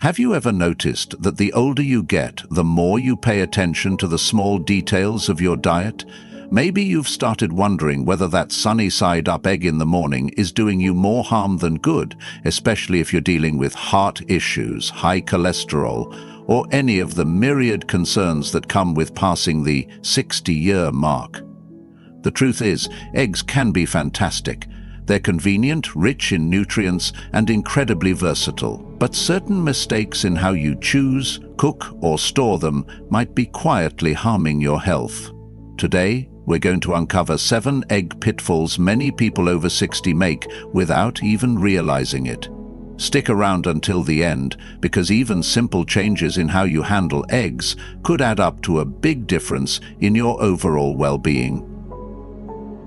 Have you ever noticed that the older you get, the more you pay attention to the small details of your diet? Maybe you've started wondering whether that sunny-side-up egg in the morning is doing you more harm than good, especially if you're dealing with heart issues, high cholesterol, or any of the myriad concerns that come with passing the 60-year mark. The truth is, eggs can be fantastic. They're convenient, rich in nutrients, and incredibly versatile. But certain mistakes in how you choose, cook, or store them might be quietly harming your health. Today, we're going to uncover 7 egg pitfalls many people over 60 make without even realizing it. Stick around until the end, because even simple changes in how you handle eggs could add up to a big difference in your overall well-being.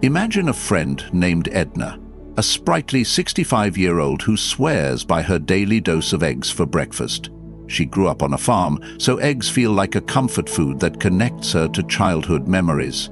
Imagine a friend named Edna, a sprightly 65-year-old who swears by her daily dose of eggs for breakfast. She grew up on a farm, so eggs feel like a comfort food that connects her to childhood memories.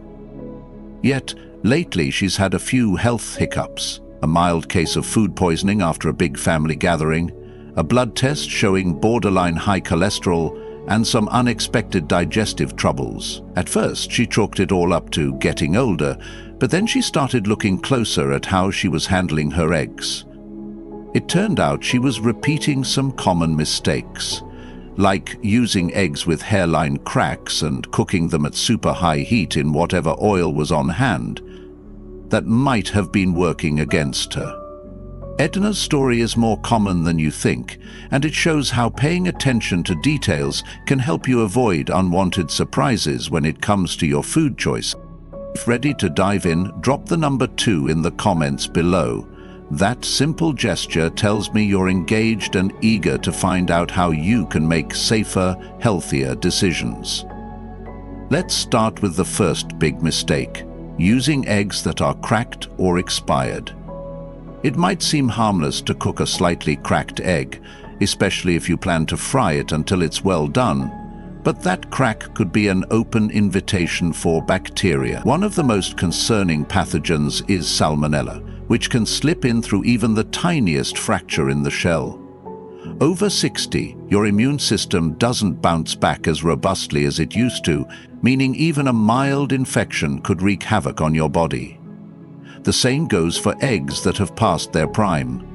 Yet, lately she's had a few health hiccups, a mild case of food poisoning after a big family gathering, a blood test showing borderline high cholesterol, and some unexpected digestive troubles. At first, she chalked it all up to getting older, but then she started looking closer at how she was handling her eggs. It turned out she was repeating some common mistakes, like using eggs with hairline cracks and cooking them at super high heat in whatever oil was on hand, that might have been working against her. Edna's story is more common than you think, and it shows how paying attention to details can help you avoid unwanted surprises when it comes to your food choice. If ready to dive in, drop the number 2 in the comments below. That simple gesture tells me you're engaged and eager to find out how you can make safer, healthier decisions. Let's start with the first big mistake: using eggs that are cracked or expired. It might seem harmless to cook a slightly cracked egg, especially if you plan to fry it until it's well done, but that crack could be an open invitation for bacteria. One of the most concerning pathogens is Salmonella, which can slip in through even the tiniest fracture in the shell. Over 60, your immune system doesn't bounce back as robustly as it used to, meaning even a mild infection could wreak havoc on your body. The same goes for eggs that have passed their prime.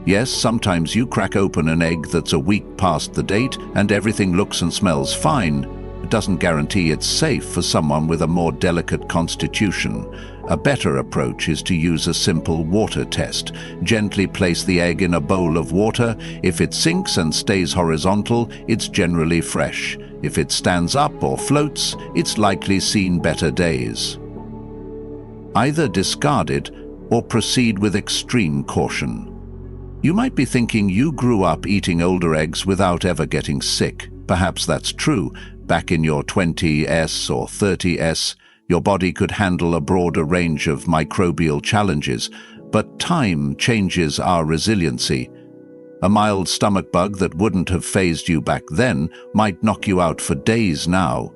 Yes, sometimes you crack open an egg that's a week past the date and everything looks and smells fine. It doesn't guarantee it's safe for someone with a more delicate constitution. A better approach is to use a simple water test. Gently place the egg in a bowl of water. If it sinks and stays horizontal, it's generally fresh. If it stands up or floats, it's likely seen better days. Either discard it or proceed with extreme caution. You might be thinking you grew up eating older eggs without ever getting sick. Perhaps that's true. Back in your 20s or 30s, your body could handle a broader range of microbial challenges, but time changes our resiliency. A mild stomach bug that wouldn't have fazed you back then might knock you out for days now.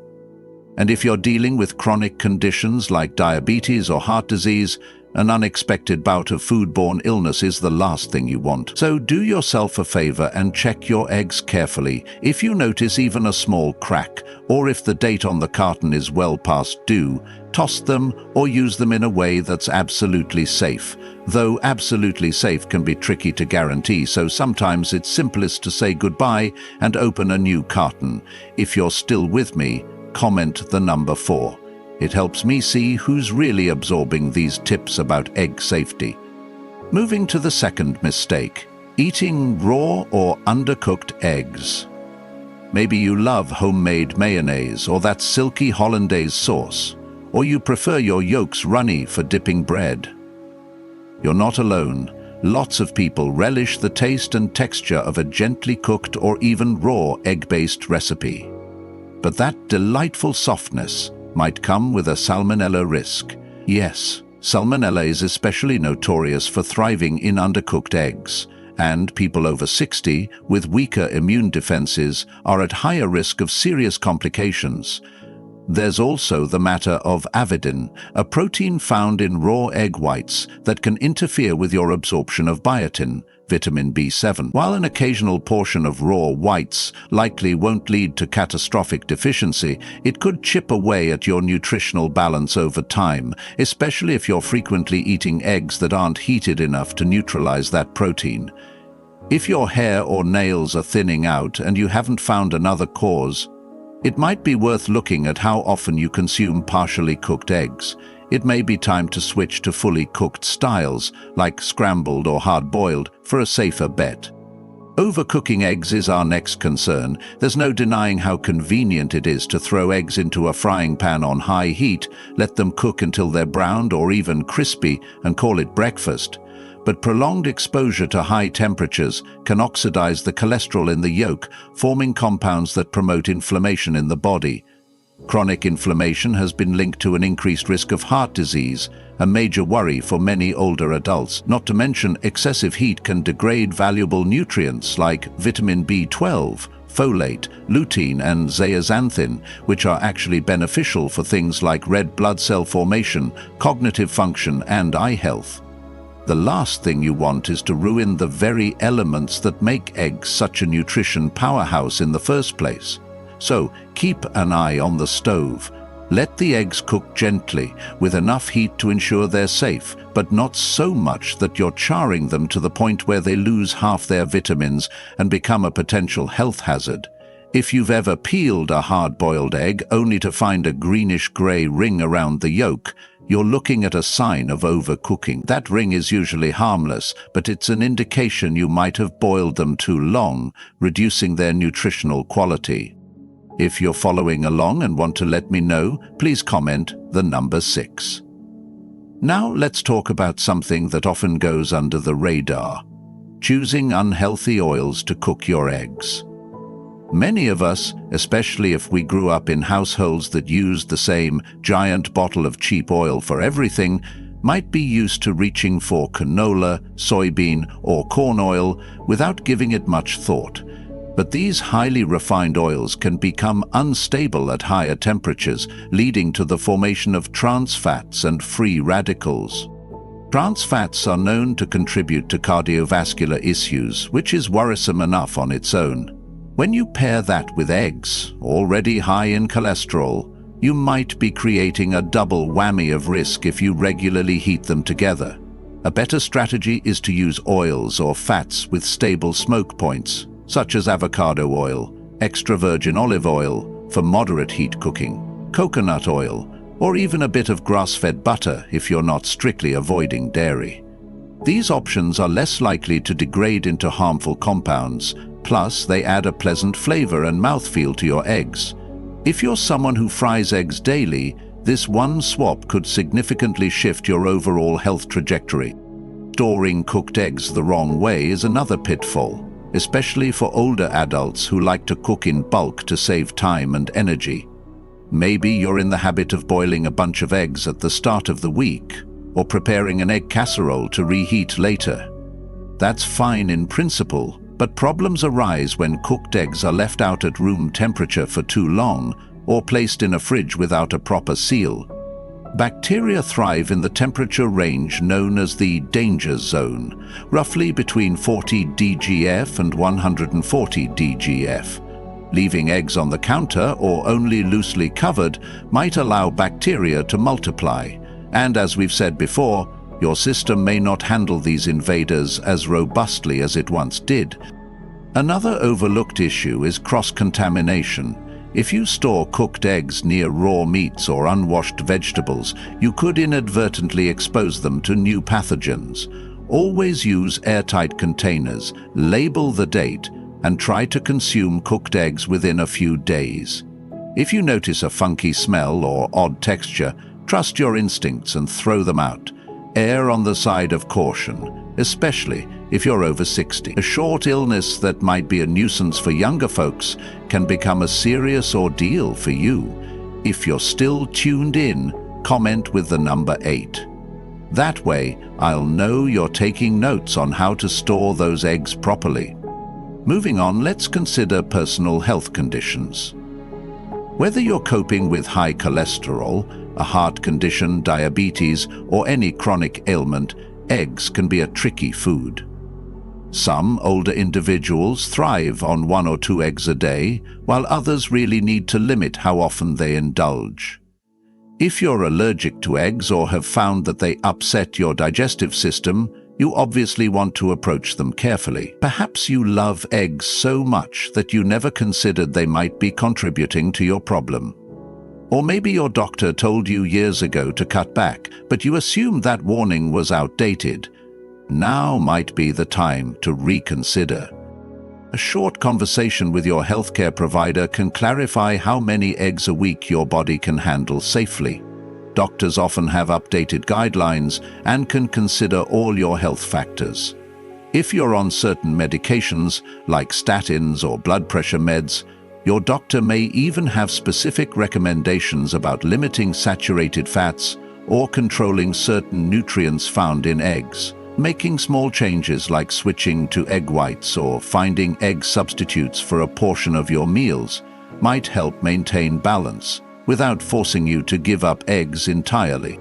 And if you're dealing with chronic conditions like diabetes or heart disease, an unexpected bout of foodborne illness is the last thing you want. So do yourself a favor and check your eggs carefully. If you notice even a small crack, or if the date on the carton is well past due, toss them or use them in a way that's absolutely safe. Though absolutely safe can be tricky to guarantee, so sometimes it's simplest to say goodbye and open a new carton. If you're still with me, comment the number 4. It helps me see who's really absorbing these tips about egg safety. Moving to the second mistake: eating raw or undercooked eggs. Maybe you love homemade mayonnaise or that silky hollandaise sauce, or you prefer your yolks runny for dipping bread. You're not alone. Lots of people relish the taste and texture of a gently cooked or even raw egg-based recipe. But that delightful softness might come with a salmonella risk. Yes, salmonella is especially notorious for thriving in undercooked eggs, and people over 60 with weaker immune defenses are at higher risk of serious complications. There's also the matter of avidin, a protein found in raw egg whites that can interfere with your absorption of biotin, vitamin B7. While an occasional portion of raw whites likely won't lead to catastrophic deficiency, it could chip away at your nutritional balance over time, especially if you're frequently eating eggs that aren't heated enough to neutralize that protein. If your hair or nails are thinning out and you haven't found another cause, it might be worth looking at how often you consume partially cooked eggs. It may be time to switch to fully cooked styles, like scrambled or hard-boiled, for a safer bet. Overcooking eggs is our next concern. There's no denying how convenient it is to throw eggs into a frying pan on high heat, let them cook until they're browned or even crispy, and call it breakfast. But prolonged exposure to high temperatures can oxidize the cholesterol in the yolk, forming compounds that promote inflammation in the body. Chronic inflammation has been linked to an increased risk of heart disease, a major worry for many older adults. Not to mention, excessive heat can degrade valuable nutrients like vitamin B12, folate, lutein, and zeaxanthin, which are actually beneficial for things like red blood cell formation, cognitive function, and eye health. The last thing you want is to ruin the very elements that make eggs such a nutrition powerhouse in the first place. So, keep an eye on the stove. Let the eggs cook gently, with enough heat to ensure they're safe, but not so much that you're charring them to the point where they lose half their vitamins and become a potential health hazard. If you've ever peeled a hard-boiled egg only to find a greenish-gray ring around the yolk, you're looking at a sign of overcooking. That ring is usually harmless, but it's an indication you might have boiled them too long, reducing their nutritional quality. If you're following along and want to let me know, please comment the number 6. Now let's talk about something that often goes under the radar: choosing unhealthy oils to cook your eggs. Many of us, especially if we grew up in households that used the same giant bottle of cheap oil for everything, might be used to reaching for canola, soybean, or corn oil without giving it much thought. But these highly refined oils can become unstable at higher temperatures, leading to the formation of trans fats and free radicals. Trans fats are known to contribute to cardiovascular issues, which is worrisome enough on its own. When you pair that with eggs, already high in cholesterol, you might be creating a double whammy of risk if you regularly heat them together. A better strategy is to use oils or fats with stable smoke points, such as avocado oil, extra virgin olive oil for moderate heat cooking, coconut oil, or even a bit of grass-fed butter if you're not strictly avoiding dairy. These options are less likely to degrade into harmful compounds, plus they add a pleasant flavor and mouthfeel to your eggs. If you're someone who fries eggs daily, this one swap could significantly shift your overall health trajectory. Storing cooked eggs the wrong way is another pitfall, especially for older adults who like to cook in bulk to save time and energy. Maybe you're in the habit of boiling a bunch of eggs at the start of the week, or preparing an egg casserole to reheat later. That's fine in principle, but problems arise when cooked eggs are left out at room temperature for too long or placed in a fridge without a proper seal. Bacteria thrive in the temperature range known as the danger zone, roughly between 40 DGF and 140 DGF. Leaving eggs on the counter or only loosely covered might allow bacteria to multiply, and as we've said before, your system may not handle these invaders as robustly as it once did. Another overlooked issue is cross-contamination. If you store cooked eggs near raw meats or unwashed vegetables, you could inadvertently expose them to new pathogens. Always use airtight containers, label the date, and try to consume cooked eggs within a few days. If you notice a funky smell or odd texture, trust your instincts and throw them out. Err on the side of caution, especially if you're over 60. A short illness that might be a nuisance for younger folks can become a serious ordeal for you. If you're still tuned in, comment with the number 8. That way, I'll know you're taking notes on how to store those eggs properly. Moving on, let's consider personal health conditions. Whether you're coping with high cholesterol, a heart condition, diabetes, or any chronic ailment, eggs can be a tricky food. Some older individuals thrive on 1 or 2 eggs a day, while others really need to limit how often they indulge. If you're allergic to eggs or have found that they upset your digestive system, you obviously want to approach them carefully. Perhaps you love eggs so much that you never considered they might be contributing to your problem. Or maybe your doctor told you years ago to cut back, but you assumed that warning was outdated. Now might be the time to reconsider. A short conversation with your healthcare provider can clarify how many eggs a week your body can handle safely. Doctors often have updated guidelines and can consider all your health factors. If you're on certain medications, like statins or blood pressure meds, your doctor may even have specific recommendations about limiting saturated fats or controlling certain nutrients found in eggs. Making small changes like switching to egg whites or finding egg substitutes for a portion of your meals might help maintain balance without forcing you to give up eggs entirely.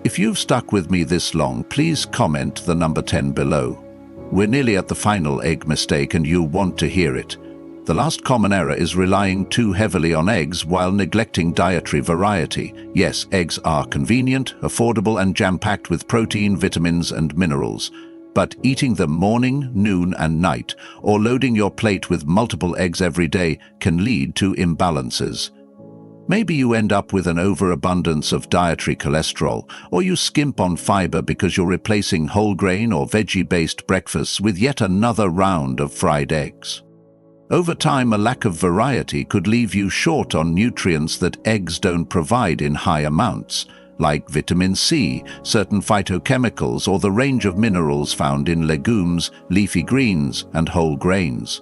If you've stuck with me this long, please comment the number 10 below. We're nearly at the final egg mistake and you want to hear it. The last common error is relying too heavily on eggs while neglecting dietary variety. Yes, eggs are convenient, affordable, and jam-packed with protein, vitamins, and minerals. But eating them morning, noon, and night, or loading your plate with multiple eggs every day can lead to imbalances. Maybe you end up with an overabundance of dietary cholesterol, or you skimp on fiber because you're replacing whole grain or veggie-based breakfasts with yet another round of fried eggs. Over time, a lack of variety could leave you short on nutrients that eggs don't provide in high amounts, like vitamin C, certain phytochemicals, or the range of minerals found in legumes, leafy greens, and whole grains.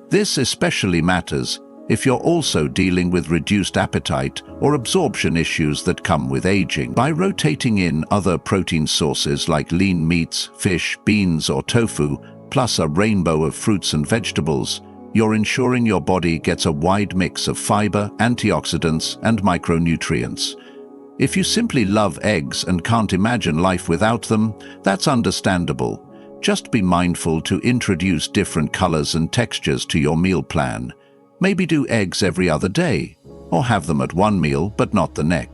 This especially matters if you're also dealing with reduced appetite or absorption issues that come with aging. By rotating in other protein sources like lean meats, fish, beans, or tofu, plus a rainbow of fruits and vegetables, you're ensuring your body gets a wide mix of fiber, antioxidants, and micronutrients. If you simply love eggs and can't imagine life without them, that's understandable. Just be mindful to introduce different colors and textures to your meal plan. Maybe do eggs every other day, or have them at one meal but not the next.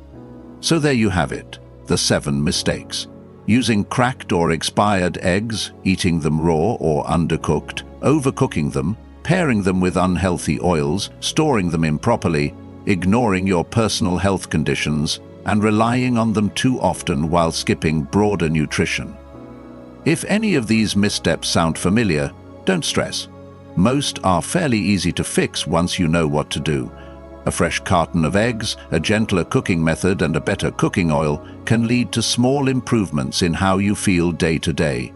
So there you have it, the 7 mistakes. Using cracked or expired eggs, eating them raw or undercooked, overcooking them, pairing them with unhealthy oils, storing them improperly, ignoring your personal health conditions, and relying on them too often while skipping broader nutrition. If any of these missteps sound familiar, don't stress. Most are fairly easy to fix once you know what to do. A fresh carton of eggs, a gentler cooking method, and a better cooking oil can lead to small improvements in how you feel day to day.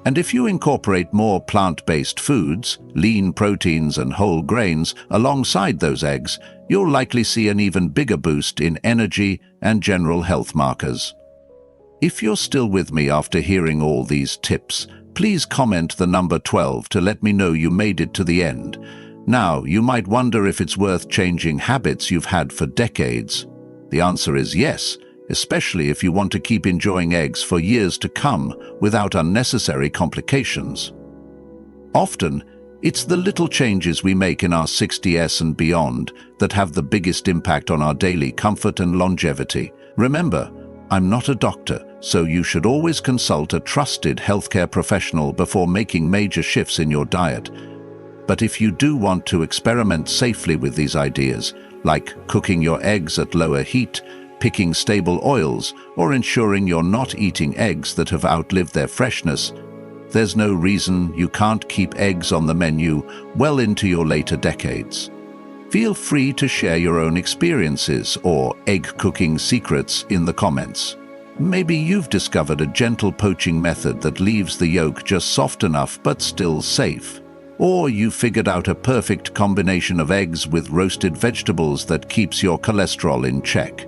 And if you incorporate more plant-based foods, lean proteins and whole grains alongside those eggs, you'll likely see an even bigger boost in energy and general health markers. If you're still with me after hearing all these tips, please comment the number 12 to let me know you made it to the end. Now, you might wonder if it's worth changing habits you've had for decades. The answer is yes, especially if you want to keep enjoying eggs for years to come without unnecessary complications. Often, it's the little changes we make in our 60s and beyond that have the biggest impact on our daily comfort and longevity. Remember, I'm not a doctor, so you should always consult a trusted healthcare professional before making major shifts in your diet. But if you do want to experiment safely with these ideas, like cooking your eggs at lower heat, picking stable oils, or ensuring you're not eating eggs that have outlived their freshness, there's no reason you can't keep eggs on the menu well into your later decades. Feel free to share your own experiences or egg cooking secrets in the comments. Maybe you've discovered a gentle poaching method that leaves the yolk just soft enough but still safe. Or you figured out a perfect combination of eggs with roasted vegetables that keeps your cholesterol in check.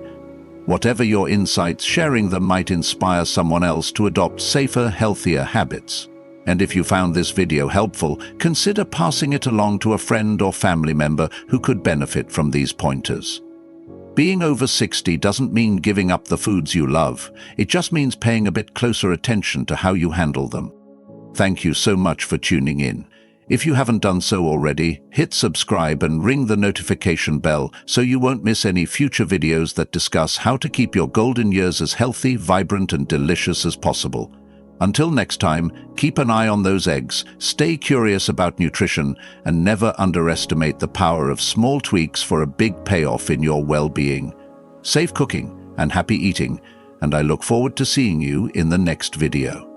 Whatever your insights, sharing them might inspire someone else to adopt safer, healthier habits. And if you found this video helpful, consider passing it along to a friend or family member who could benefit from these pointers. Being over 60 doesn't mean giving up the foods you love. It just means paying a bit closer attention to how you handle them. Thank you so much for tuning in. If you haven't done so already, hit subscribe and ring the notification bell so you won't miss any future videos that discuss how to keep your golden years as healthy, vibrant, and delicious as possible. Until next time, keep an eye on those eggs, stay curious about nutrition, and never underestimate the power of small tweaks for a big payoff in your well-being. Safe cooking and happy eating, and I look forward to seeing you in the next video.